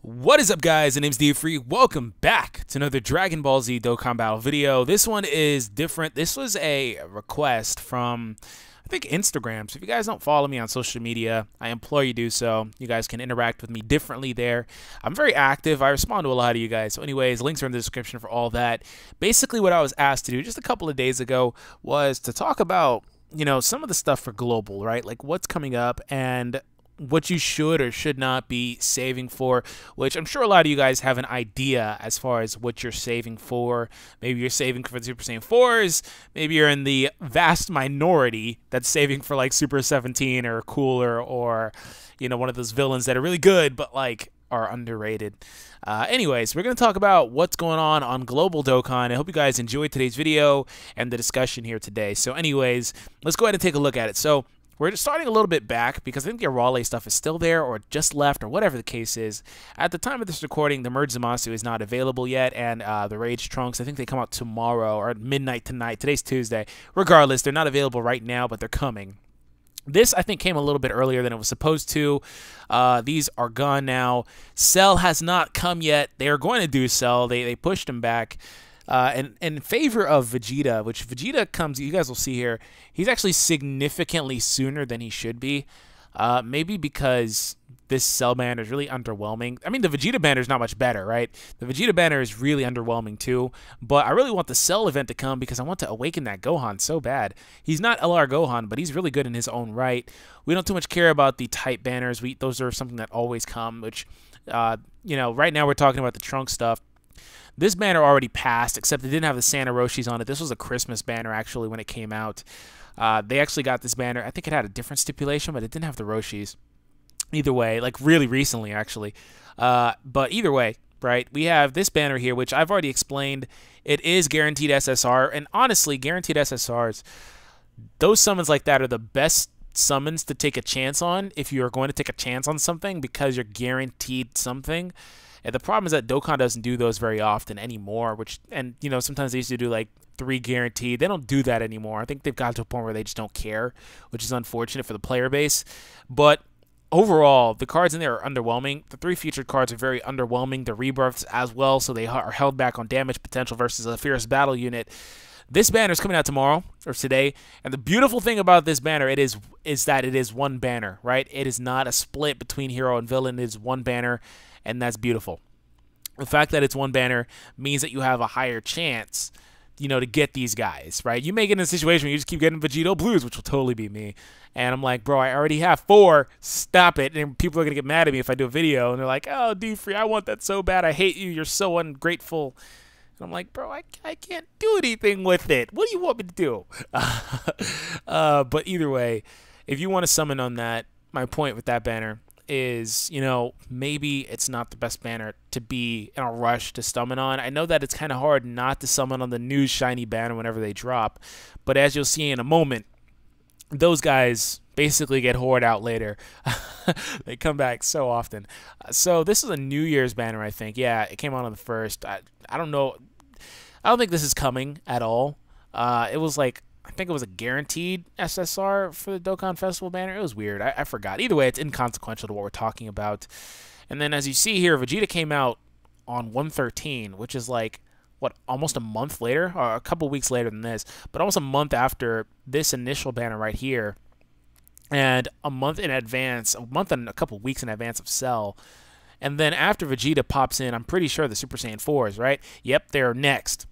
What is up, guys? My name's D-Free. Welcome back to another Dragon Ball Z Dokkan Battle video. This one is different. This was a request from, I think, Instagram. So if you guys don't follow me on social media, I implore you do so. You guys can interact with me differently there. I'm very active. I respond to a lot of you guys. So anyways, links are in the description for all that. Basically, what I was asked to do just a couple of days ago was to talk about, some of the stuff for Global, right? Like what's coming up and what you should or should not be saving for, which I'm sure a lot of you guys have an idea as far as what you're saving for. Maybe you're saving for the Super Saiyan 4s. Maybe you're in the vast minority that's saving for like Super 17 or Cooler or, one of those villains that are really good but like are underrated. Anyways, we're going to talk about what's going on Global Dokkan. I hope you guys enjoyed today's video and the discussion here today. So anyways, let's go ahead and take a look at it. So we're just starting a little bit back because I think the Raleigh stuff is still there or just left or whatever the case is. At the time of this recording, the Merged Zamasu is not available yet, and the Rage Trunks, I think they come out tomorrow or at midnight tonight. Today's Tuesday. Regardless, they're not available right now, but they're coming. This, I think, came a little bit earlier than it was supposed to. These are gone now. Cell has not come yet. They are going to do Cell. They pushed him back. And in favor of Vegeta, which Vegeta comes, you guys will see here, he's actually significantly sooner than he should be. Maybe because this Cell banner is really underwhelming. I mean, the Vegeta banner is not much better, right? The Vegeta banner is really underwhelming too. But I really want the Cell event to come because I want to awaken that Gohan so bad. He's not LR Gohan, but he's really good in his own right. We don't too much care about the type banners. Those are something that always come, which, right now we're talking about the Trunk stuff. This banner already passed, except it didn't have the Santa Roshis on it. This was a Christmas banner, actually, when it came out. They actually got this banner. I think it had a different stipulation, but it didn't have the Roshis. Either way, like really recently, actually. But either way, right, we have this banner here, which I've already explained. It is guaranteed SSR, and honestly, guaranteed SSRs, those summons like that are the best summons to take a chance on if you're going to take a chance on something because you're guaranteed something. And the problem is that Dokkan doesn't do those very often anymore, sometimes they used to do like 3 guaranteed. They don't do that anymore. I think they've got to a point where they just don't care, which is unfortunate for the player base. But overall, the cards in there are underwhelming. The 3 featured cards are very underwhelming. The rebirths as well, so they are held back on damage potential versus a fierce battle unit. This banner is coming out tomorrow or today, and the beautiful thing about this banner is that it is one banner, right? It is not a split between hero and villain. It is one banner, and that's beautiful. The fact that it's one banner means that you have a higher chance, to get these guys, right? You may get in a situation where you just keep getting Vegeta Blues, which will totally be me. And I'm like, bro, I already have 4. Stop it. And people are going to get mad at me if I do a video. And they're like, oh, D-Free, I want that so bad. I hate you. You're so ungrateful. And I'm like, bro, I can't do anything with it. What do you want me to do? But either way, if you want to summon on that, my point with that banner is, maybe it's not the best banner to be in a rush to summon on. I know that it's kind of hard not to summon on the new shiny banner whenever they drop, but as you'll see in a moment, those guys basically get hoard out later. They come back so often. So this is a New Year's banner, I think. Yeah, it came out on the 1st. I don't know. I don't think this is coming at all. It was like, I think it was a guaranteed SSR for the Dokkan Festival banner. It was weird. I forgot. Either way, it's inconsequential to what we're talking about. And then as you see here, Vegeta came out on 113, which is like, what, almost a month later? Or a couple weeks later than this. But almost a month after this initial banner right here. And a month in advance, a month and a couple weeks in advance of Cell. And then after Vegeta pops in, I'm pretty sure the Super Saiyan 4s, right? Yep, they're next.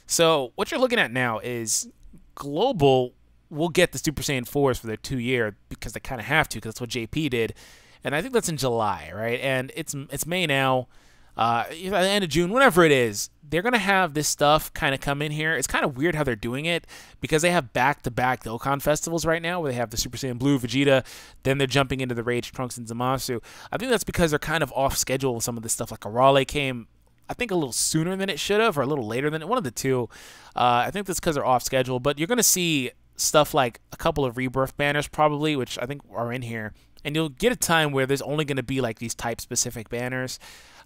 So what you're looking at now is Global will get the Super Saiyan 4s for their 2-year because they kind of have to, because that's what JP did. And I think that's in July, right? And it's May now. At the end of June, whenever it is, they're going to have this stuff kind of come in here. It's kind of weird how they're doing it because they have back-to-back Dokkan festivals right now where they have the Super Saiyan Blue Vegeta, then they're jumping into the Rage Trunks and Zamasu. I think that's because they're kind of off schedule with some of this stuff. Like Arale came, I think, a little sooner than it should have or a little later than it. One of the two. I think that's because they're off schedule. But you're going to see stuff like a couple of Rebirth Banners probably, which I think are in here. And you'll get a time where there's only going to be like these type-specific banners.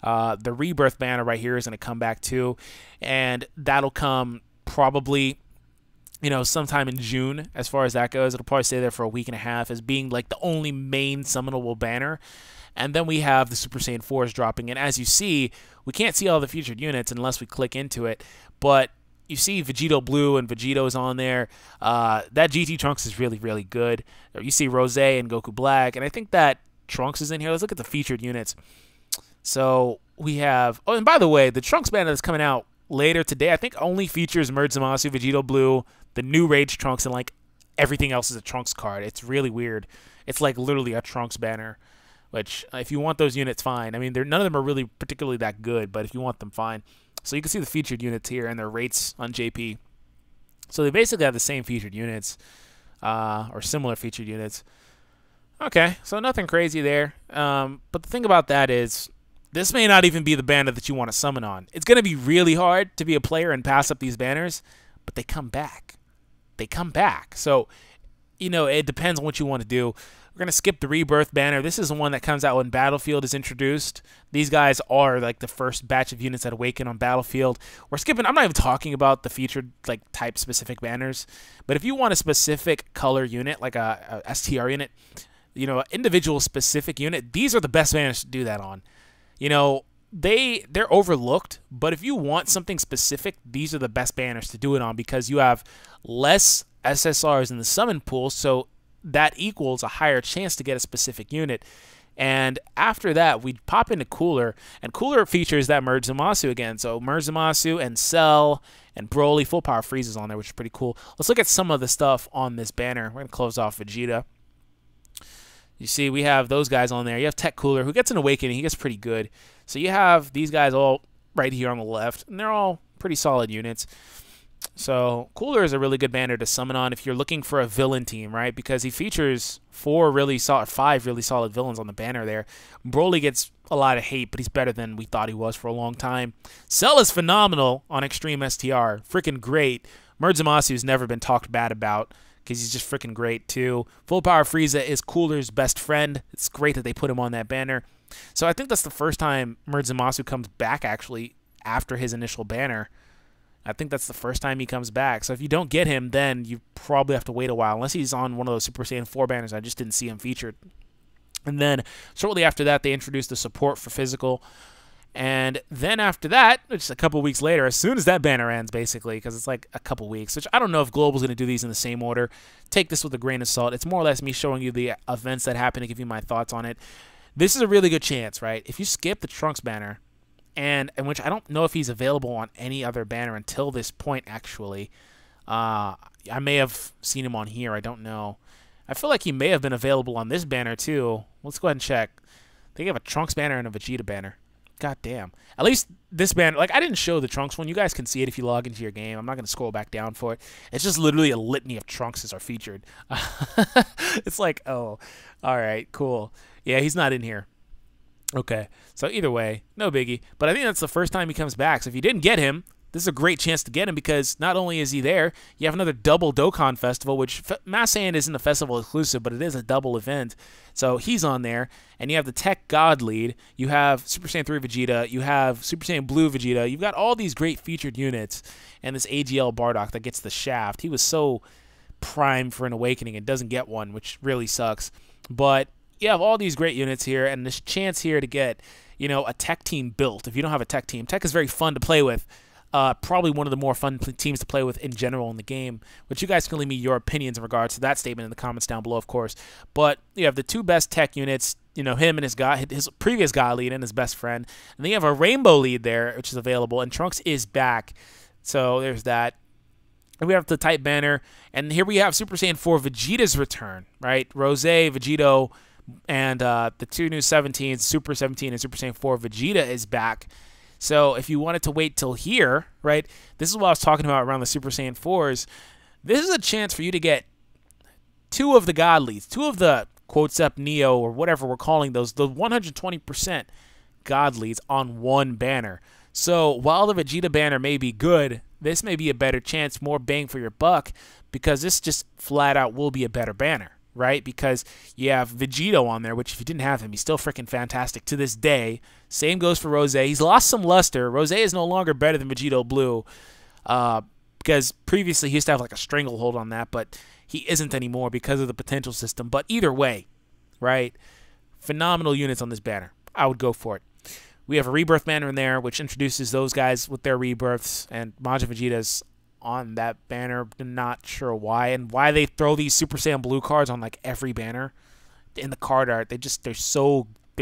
The Rebirth Banner right here is going to come back too. And that'll come probably, sometime in June as far as that goes. It'll probably stay there for a week and a half as being like the only main summonable banner. And then we have the Super Saiyan 4s dropping. And as you see, we can't see all the featured units unless we click into it. But you see Vegito Blue and Vegito's on there. That GT Trunks is really, really good. You see Rose and Goku Black. And I think that Trunks is in here. Let's look at the featured units. So we have... Oh, and by the way, the Trunks banner that's coming out later today, I think only features Merge Zamasu, Vegito Blue, the new Rage Trunks, and like everything else is a Trunks card. It's really weird. It's like literally a Trunks banner, which if you want those units, fine. I mean, none of them are really particularly that good, but if you want them, fine. So you can see the featured units here and their rates on JP. So they basically have the same featured units, or similar featured units. Okay, so nothing crazy there. But the thing about that is, this may not even be the banner that you want to summon on. It's going to be really hard to be a player and pass up these banners, but they come back. They come back. So, you know, it depends on what you want to do. We're going to skip the Rebirth Banner. This is the one that comes out when Battlefield is introduced. These guys are like the first batch of units that awaken on Battlefield. We're skipping, I'm not even talking about the featured like type specific banners, but if you want a specific color unit, like a STR unit, you know, an individual specific unit, these are the best banners to do that on. You know, they're overlooked, but if you want something specific, these are the best banners to do it on because you have less SSRs in the summon pool, so that equals a higher chance to get a specific unit. And after that, we pop into Cooler, and Cooler features that Merge Zamasu again. So Merge Zamasu and Cell and Broly, full power freezes on there, which is pretty cool. Let's look at some of the stuff on this banner. We're going to close off Vegeta. You see, we have those guys on there. You have Tech Cooler, who gets an Awakening. He gets pretty good. So you have these guys all right here on the left, and they're all pretty solid units. So Cooler is a really good banner to summon on if you're looking for a villain team, right? Because he features five really solid villains on the banner there. Broly gets a lot of hate, but he's better than we thought he was for a long time. Cell is phenomenal on Extreme STR. Freaking great. Merge Zamasu's never been talked bad about, because he's just freaking great too. Full Power Frieza is Cooler's best friend. It's great that they put him on that banner. So I think that's the first time Merge Zamasu comes back, actually, after his initial banner. I think that's the first time he comes back. So if you don't get him, then you probably have to wait a while, unless he's on one of those Super Saiyan 4 banners. I just didn't see him featured. And then shortly after that, they introduced the support for physical. And then after that, just a couple weeks later, as soon as that banner ends, basically, because it's like a couple weeks, which I don't know if Global's going to do these in the same order. Take this with a grain of salt. It's more or less me showing you the events that happen to give you my thoughts on it. This is a really good chance, right? If you skip the Trunks banner, and which I don't know if he's available on any other banner until this point, actually. I may have seen him on here. I don't know. I feel like he may have been available on this banner, too. Let's go ahead and check. They have a Trunks banner and a Vegeta banner. God damn. At least this banner, like, I didn't show the Trunks one. You guys can see it if you log into your game. I'm not going to scroll back down for it. It's just literally a litany of Trunkses are featured. It's like, oh, all right, cool. Yeah, he's not in here. Okay, so either way, no biggie. But I think that's the first time he comes back. So if you didn't get him, this is a great chance to get him, because not only is he there, you have another double Dokkan Festival, which Mass Saiyan isn't a festival exclusive, but it is a double event. So he's on there, and you have the Tech God lead. You have Super Saiyan 3 Vegeta. You have Super Saiyan Blue Vegeta. You've got all these great featured units, and this AGL Bardock that gets the shaft. He was so primed for an Awakening and doesn't get one, which really sucks. But you have all these great units here, and this chance here to get, you know, a Tech team built. If you don't have a Tech team, Tech is very fun to play with. Probably one of the more fun teams to play with in general in the game, which you guys can leave me your opinions in regards to that statement in the comments down below, of course. But you have the two best Tech units, you know, him and his previous God lead and his best friend. And then you have a Rainbow lead there, which is available, and Trunks is back. So there's that. And we have the type banner, and here we have Super Saiyan 4 Vegeta's return, right? Rose, Vegito, and the two new 17s, Super 17 and Super Saiyan 4 Vegeta is back. So if you wanted to wait till here, right, this is what I was talking about around the Super Saiyan 4s. This is a chance for you to get two of the God leads, two of the quotes up Neo or whatever we're calling those, the 120% God leads on one banner. So while the Vegeta banner may be good, this may be a better chance, more bang for your buck, because this just flat out will be a better banner. Right? Because you have Vegito on there, which if you didn't have him, he's still freaking fantastic to this day. Same goes for Rose. He's lost some luster. Rose is no longer better than Vegito Blue, because previously he used to have like a stranglehold on that, but he isn't anymore because of the potential system. But either way, right? phenomenal units on this banner. I would go for it. We have a Rebirth Banner in there, which introduces those guys with their rebirths, and Majin Vegeta's on that banner. I'm not sure why, and why they throw these Super Saiyan Blue cards on like every banner in the card art. They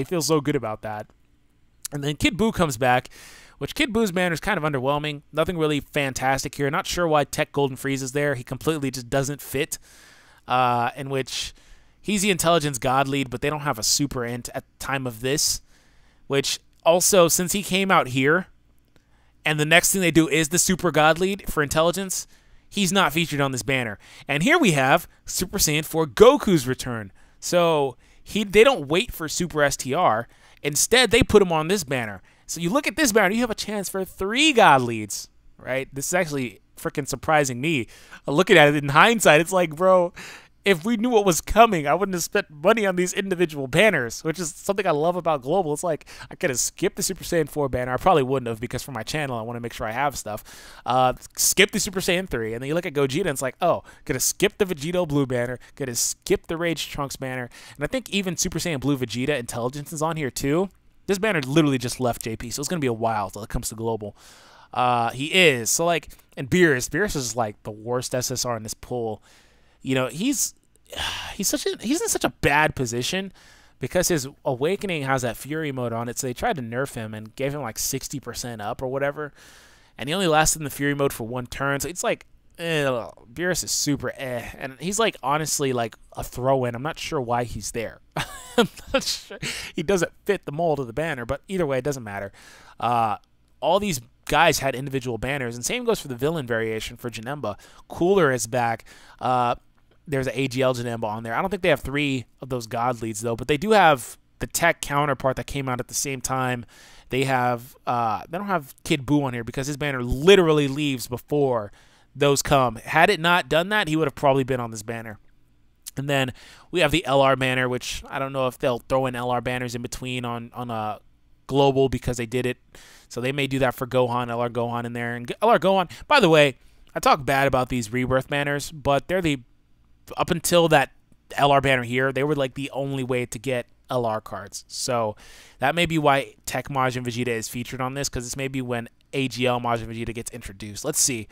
feel so good about that. And then Kid Buu comes back, which Kid Buu's banner is kind of underwhelming. Nothing really fantastic here. Not sure why Tech Golden Freeze is there. He completely just doesn't fit. In which he's the intelligence god lead, but they don't have a super int at the time of this. Which also, since he came out here, and the next thing they do is the super god lead for intelligence, he's not featured on this banner. And here we have Super Saiyan 4 Goku's return. So they don't wait for Super STR. Instead, they put him on this banner. So you look at this banner, you have a chance for 3 god leads, right? This is actually freaking surprising me. Looking at it in hindsight, it's like, bro, if we knew what was coming, I wouldn't have spent money on these individual banners, which is something I love about Global. It's like, I could have skipped the Super Saiyan 4 banner. I probably wouldn't have, because for my channel, I want to make sure I have stuff. Skip the Super Saiyan 3, and then you look at Gogeta, and it's like, oh, could have skipped the Vegeta Blue banner, could have skipped the Rage Trunks banner, and I think even Super Saiyan Blue Vegeta Intelligence is on here too. This banner literally just left JP, so it's going to be a while until it comes to Global. He is. So, like, and Beerus is, like, the worst SSR in this pool. You know, he's in such a bad position because his Awakening has that Fury mode on it, so they tried to nerf him and gave him, like, 60% up or whatever, and he only lasted in the Fury mode for 1 turn, so it's like, Beerus is super and he's, like, honestly, like, a throw-in. I'm not sure why he's there. I'm not sure. He doesn't fit the mold of the banner, but either way, it doesn't matter. All these guys had individual banners, and same goes for the villain variation for Janemba. Cooler is back. There's an AGL Janemba on there. I don't think they have 3 of those god leads, though, but they do have the tech counterpart that came out at the same time. They have they don't have Kid Buu on here because his banner literally leaves before those come. Had it not done that, he would have probably been on this banner. And then we have the LR banner, which I don't know if they'll throw in LR banners in between on a Global because they did it. So they may do that for Gohan, LR Gohan in there. And LR Gohan, by the way, I talk bad about these Rebirth banners, but they're up until that LR banner here, they were like the only way to get LR cards. So that may be why Tech Majin Vegeta is featured on this, because this may be when AGL Majin Vegeta gets introduced. Let's see.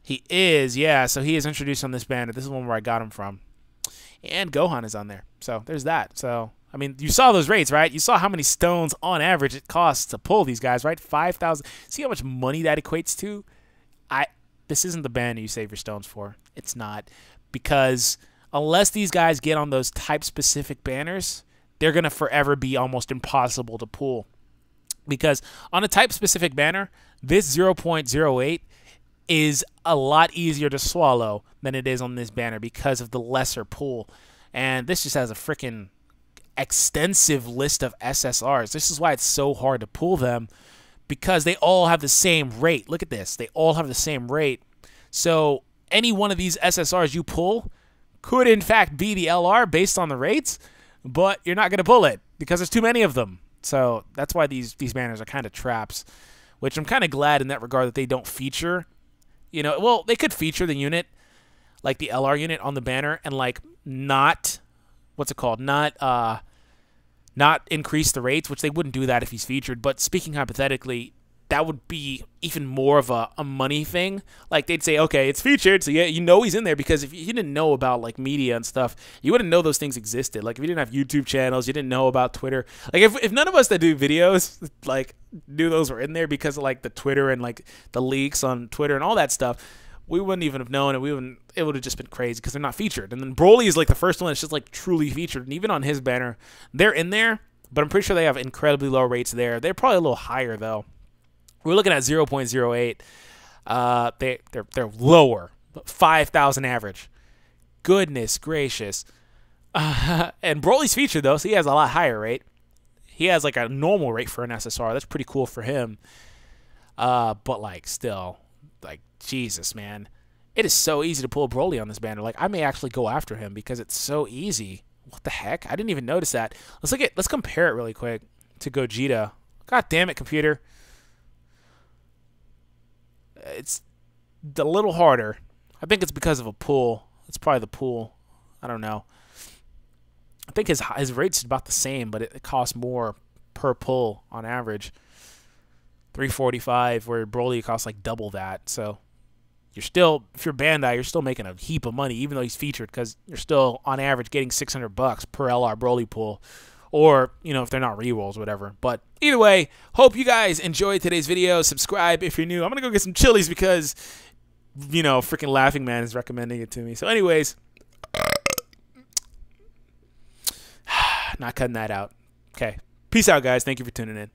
He is, yeah, so he is introduced on this banner. This is one where I got him from. And Gohan is on there. So there's that. So, I mean, you saw those rates, right? You saw how many stones on average it costs to pull these guys, right? 5,000. See how much money that equates to? This isn't the banner you save your stones for. It's not. Because unless these guys get on those type-specific banners, they're going to forever be almost impossible to pull. Because on a type-specific banner, this 0.08 is a lot easier to swallow than it is on this banner because of the lesser pool. And this just has a freaking extensive list of SSRs. This is why it's so hard to pull them, because they all have the same rate. Look at this. They all have the same rate. So any one of these SSRs you pull could, in fact, be the LR based on the rates, but you're not going to pull it because there's too many of them. So that's why these banners are kind of traps, which I'm kind of glad in that regard that they don't feature. You know, well, they could feature the unit, like the LR unit on the banner, and like not, what's it called, not increase the rates, which they wouldn't do that if he's featured. But speaking hypothetically, that would be even more of a money thing. Like, they'd say, okay, it's featured, so yeah, you know he's in there, because if you didn't know about like media and stuff, you wouldn't know those things existed. Like, if you didn't have YouTube channels, you didn't know about Twitter. Like, if none of us that do videos like knew those were in there because of like the Twitter and like the leaks on Twitter and all that stuff, we wouldn't even have known, and it would have just been crazy because they're not featured. And then Broly is like the first one that's just like truly featured, and even on his banner, they're in there, but I'm pretty sure they have incredibly low rates there. They're probably a little higher though. We're looking at 0.08. They're lower, 5,000 average. Goodness gracious. And Broly's featured though, so he has a lot higher rate. He has like a normal rate for an SSR. That's pretty cool for him. But like still, like Jesus, man, it is so easy to pull Broly on this banner. Like, I may actually go after him because it's so easy. What the heck? I didn't even notice that. Let's compare it really quick to Gogeta. God damn it, computer. It's a little harder. I think it's because of a pool. It's probably the pool. I don't know. I think his rate's about the same, but it costs more per pull on average. 345, where Broly costs like double that. So you're still, if you're Bandai, you're still making a heap of money, even though he's featured, because you're still on average getting $600 per LR Broly pull, or if they're not rerolls, whatever. But either way, hope you guys enjoyed today's video. Subscribe if you're new. I'm gonna go get some chilies because freaking Laughing Man is recommending it to me. So anyways, not cutting that out. Okay, peace out, guys. Thank you for tuning in.